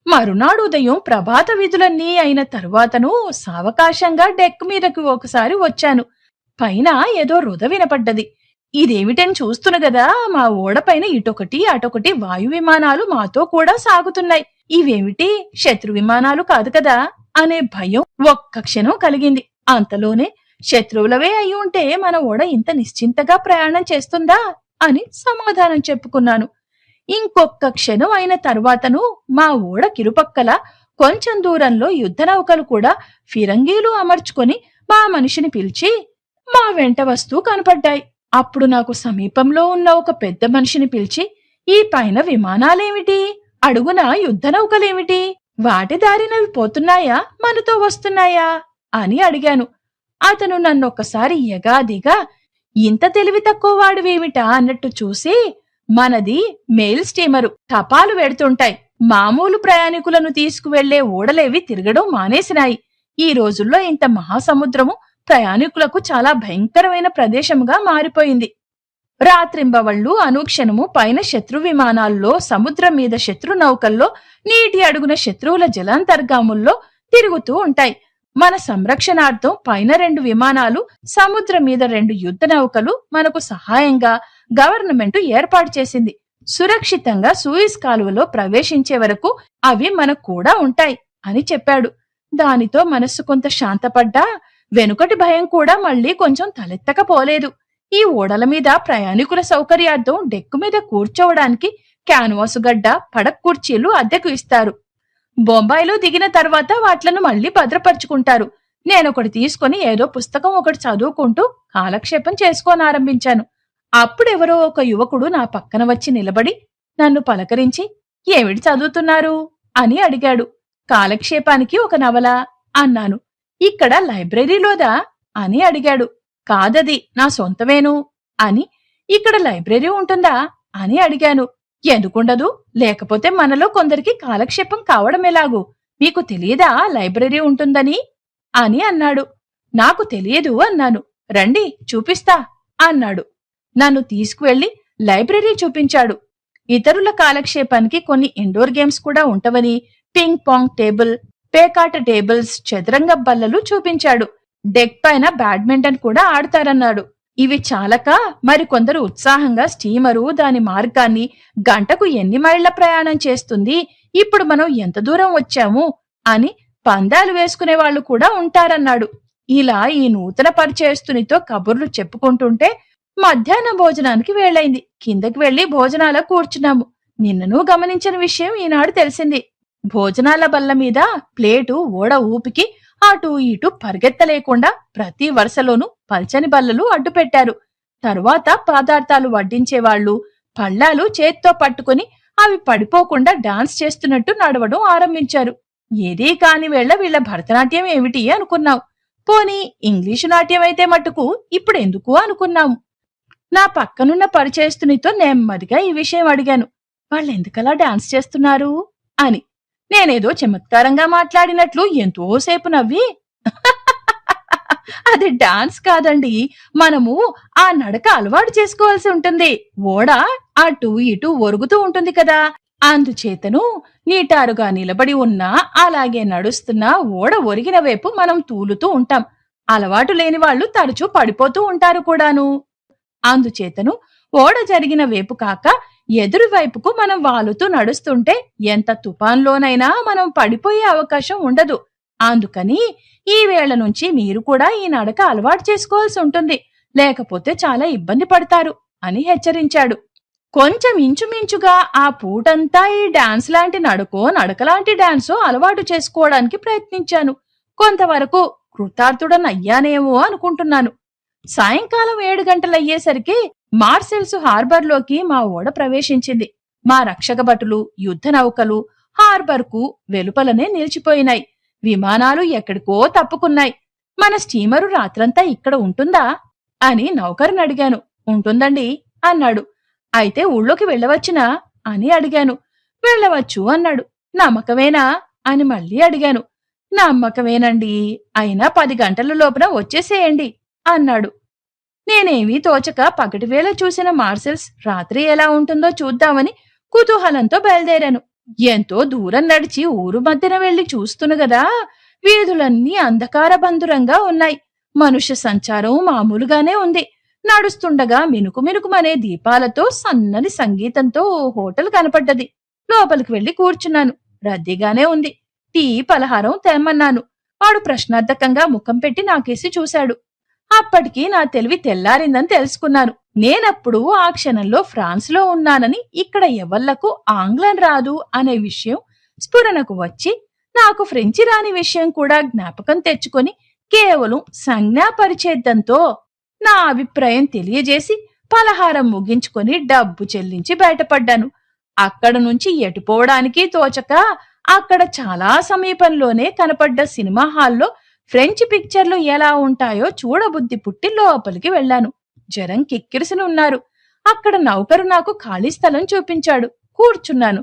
మరునాడు ఉదయం ప్రభాత విధులన్నీ అయిన తరువాతను సావకాశంగా డెక్ మీదకి ఒకసారి వచ్చాను. పైన ఏదో రుద వినపడ్డది. ఇదేమిటని చూస్తున్న గదా, మా ఓడపైన ఇటొకటి అటొకటి వాయు విమానాలు మాతో కూడా సాగుతున్నాయి. ఇవేమిటి, శత్రు విమానాలు కాదు కదా అనే భయం ఒక్క క్షణం కలిగింది. అంతలోనే శత్రువులవే అయి ఉంటే మన ఓడ ఇంత నిశ్చింతగా ప్రయాణం చేస్తుందా అని సమాధానం చెప్పుకున్నాను. ఇంకొక్క క్షణం అయిన తరువాతను మా ఓడ కిరుపక్కల కొంచెం దూరంలో యుద్ధ నౌకలు కూడా ఫిరంగీలు అమర్చుకొని మా మనిషిని పిలిచి మా వెంట వస్తూ కనపడ్డాయి. అప్పుడు నాకు సమీపంలో ఉన్న ఒక పెద్ద మనిషిని పిలిచి, ఈ పైన విమానాలేమిటి, అడుగున యుద్ధ నౌకలేమిటి, వాటి దారినవి పోతున్నాయా మనతో వస్తున్నాయా అని అడిగాను. అతను నన్నొక్కసారి ఎగాదిగా ఇంత తెలివి తక్కువ వాడివేమిటా అన్నట్టు చూసి, మనది మెయిల్ స్టీమరు, టపాలు వెడుతుంటాయి. మామూలు ప్రయాణికులను తీసుకువెళ్లే ఓడలేవి తిరగడం మానేసినాయి. ఈ రోజుల్లో ఇంత మహాసముద్రము ప్రయాణికులకు చాలా భయంకరమైన ప్రదేశముగా మారిపోయింది. రాత్రింబవళ్లు అనుక్షణము పైన శత్రు విమానాల్లో, సముద్రం మీద శత్రు నౌకల్లో, నీటి అడుగున శత్రువుల జలాంతర్గాముల్లో తిరుగుతూ ఉంటాయి. మన సంరక్షణార్థం పైన 2 విమానాలు, సముద్రం మీద 2 యుద్ధ నౌకలు మనకు సహాయంగా గవర్నమెంట్ ఏర్పాటు చేసింది. సురక్షితంగా సూయిజ్ కాలువలో ప్రవేశించే వరకు అవి మనకు కూడా ఉంటాయి అని చెప్పాడు. దానితో మనస్సు కొంత శాంతపడ్డా వెనుకటి భయం కూడా మళ్లీ కొంచెం తలెత్తకపోలేదు. ఈ ఓడల మీద ప్రయాణికుల సౌకర్యార్థం డెక్కు మీద కూర్చోవడానికి క్యాన్వాసు గడ్డ, పడక్ కుర్చీలు అద్దెకు ఇస్తారు. బొంబాయిలో దిగిన తర్వాత వాట్లను మళ్లీ భద్రపరుచుకుంటారు. నేనొకటి తీసుకుని ఏదో పుస్తకం ఒకటి చదువుకుంటూ కాలక్షేపం చేసుకోనారంభించాను. అప్పుడెవరో ఒక యువకుడు నా పక్కన వచ్చి నిలబడి నన్ను పలకరించి, ఏమిటి చదువుతున్నారు అని అడిగాడు. కాలక్షేపానికి ఒక నవల అన్నాను. ఇక్కడ లైబ్రరీలోదా అని అడిగాడు. కాదది నా సొంతమేను అని. ఇక్కడ లైబ్రరీ ఉంటుందా అని అడిగాను. ఎందుకుండదు, లేకపోతే మనలో కొందరికి కాలక్షేపం కావడమెలాగు, మీకు తెలియదా లైబ్రరీ ఉంటుందని అని అన్నాడు. నాకు తెలియదు అన్నాను. రండి చూపిస్తా అన్నాడు. నన్ను తీసుకువెళ్లి లైబ్రరీ చూపించాడు. ఇతరుల కాలక్షేపానికి కొన్ని ఇండోర్ గేమ్స్ కూడా ఉంటవని, పింగ్ పాంగ్ టేబుల్, పేకాట టేబుల్స్, చదరంగ బల్లలు చూపించాడు. డెక్ పైన బ్యాడ్మింటన్ కూడా ఆడతారన్నాడు. ఇవి చాలక మరికొందరు ఉత్సాహంగా స్టీమరు, దాని మార్గాన్ని, గంటకు ఎన్ని మైళ్ల ప్రయాణం చేస్తుంది, ఇప్పుడు మనం ఎంత దూరం వచ్చాము అని పందాలు వేసుకునే వాళ్ళు కూడా ఉంటారన్నాడు. ఇలా ఈ నూతన పరిచయస్తునితో కబుర్లు చెప్పుకుంటుంటే మధ్యాహ్న భోజనానికి వేళైంది. కిందకి వెళ్లి భోజనాలకు కూర్చున్నాము. నిన్ననూ గమనించిన విషయం ఈనాడు తెలిసింది. భోజనాల బల్ల మీద ప్లేటు ఓడ ఊపికి అటూ ఇటూ పరిగెత్తలేకుండా ప్రతి వరుసలోనూ పల్చని బల్లలు అడ్డుపెట్టారు. తరువాత పదార్థాలు వడ్డించేవాళ్లు పళ్ళాలు చేత్తో పట్టుకుని అవి పడిపోకుండా డాన్స్ చేస్తున్నట్టు నడవడం ఆరంభించారు. ఏదీ కాని వేళ వీళ్ల భరతనాట్యం ఏమిటి అనుకున్నాం. పోనీ ఇంగ్లీషు నాట్యమైతే మట్టుకు ఇప్పుడెందుకు అనుకున్నాము. నా పక్కనున్న పరిచయస్తునితో నెమ్మదిగా ఈ విషయం అడిగాను. వాళ్ళెందుకలా డాన్స్ చేస్తున్నారు అని. నేనేదో చమత్కారంగా మాట్లాడినట్లు ఎంతోసేపు నవ్వి, అది డాన్స్ కాదండి, మనము ఆ నడక అలవాటు చేసుకోవాల్సి ఉంటుంది. ఓడ అటూ ఇటూ ఒరుగుతూ ఉంటుంది కదా, అందుచేతను నీటారుగా నిలబడి ఉన్నా అలాగే నడుస్తున్నా ఓడ ఒరిగిన వైపు మనం తూలుతూ ఉంటాం. అలవాటు లేని వాళ్ళు తరచూ పడిపోతూ ఉంటారు కూడాను. అందుచేతను ఓడ జరిగిన వైపు కాక ఎదురు వైపుకు మనం వాలుతూ నడుస్తుంటే ఎంత తుఫాన్లోనైనా మనం పడిపోయే అవకాశం ఉండదు. అందుకని ఈ వేళ నుంచి మీరు కూడా ఈ నడక అలవాటు చేసుకోవాల్సి ఉంటుంది, లేకపోతే చాలా ఇబ్బంది పడతారు అని హెచ్చరించాడు. కొంచెం ఇంచుమించుగా ఆ పూటంతా ఈ డాన్స్ లాంటి నడకలాంటి డాన్సో అలవాటు చేసుకోవడానికి ప్రయత్నించాను. కొంతవరకు కృతార్థుడనయ్యానేమో అనుకుంటున్నాను. సాయంకాలం 7 గంటలయ్యేసరికి మార్సెల్స్ హార్బర్లోకి మా ఓడ ప్రవేశించింది. మా రక్షక భటులు, యుద్ధ నౌకలు హార్బర్కు వెలుపలనే నిలిచిపోయినాయి. విమానాలు ఎక్కడికో తప్పుకున్నాయి. మన స్టీమరు రాత్రంతా ఇక్కడ ఉంటుందా అని నౌకరుని అడిగాను. ఉంటుందండి అన్నాడు. అయితే ఊళ్ళోకి వెళ్ళవచ్చునా అని అడిగాను. వెళ్ళవచ్చు అన్నాడు. నమ్మకమేనా అని మళ్ళీ అడిగాను. నమ్మకమేనండి, అయినా 10 గంటల లోపున వచ్చేసేయండి అన్నాడు. నేనేమీ తోచక పగటివేళ చూసిన మార్సెల్స్ రాత్రి ఎలా ఉంటుందో చూద్దామని కుతూహలంతో బయలుదేరాను. ఎంతో దూరం నడిచి ఊరు మధ్యన వెళ్లి చూస్తును గదా, వీధులన్నీ అంధకారబంధురంగా ఉన్నాయి. మనుష్య సంచారం మామూలుగానే ఉంది. నడుస్తుండగా మినుకు మినుకుమనే దీపాలతో సన్నని సంగీతంతో ఓ హోటల్ కనపడ్డది. లోపలికి వెళ్లి కూర్చున్నాను. రద్దీగానే ఉంది. టీ, పలహారం తెమ్మన్నాను. వాడు ప్రశ్నార్థకంగా ముఖం పెట్టి నాకేసి చూశాడు. అప్పటికి నా తెలివి తెల్లారిందని తెలుసుకున్నాను. నేనప్పుడు ఆ క్షణంలో ఫ్రాన్స్లో ఉన్నానని, ఇక్కడ ఎవళ్లకు ఆంగ్లం రాదు అనే విషయం స్ఫురణకు వచ్చి, నాకు ఫ్రెంచి రాని విషయం కూడా జ్ఞాపకం తెచ్చుకొని కేవలం సంజ్ఞాపరిచేద్దంతో నా అభిప్రాయం తెలియజేసి పలహారం ముగించుకొని డబ్బు చెల్లించి బయటపడ్డాను. అక్కడ నుంచి ఎటుపోవడానికి తోచక అక్కడ చాలా సమీపంలోనే కనపడ్డ సినిమా హాల్లో ఫ్రెంచ్ పిక్చర్లు ఎలా ఉంటాయో చూడబుద్ధి పుట్టి లోపలికి వెళ్లాను. జనం కిక్కిరిసినున్నారు. అక్కడ నౌకరు నాకు ఖాళీ స్థలం చూపించాడు. కూర్చున్నాను.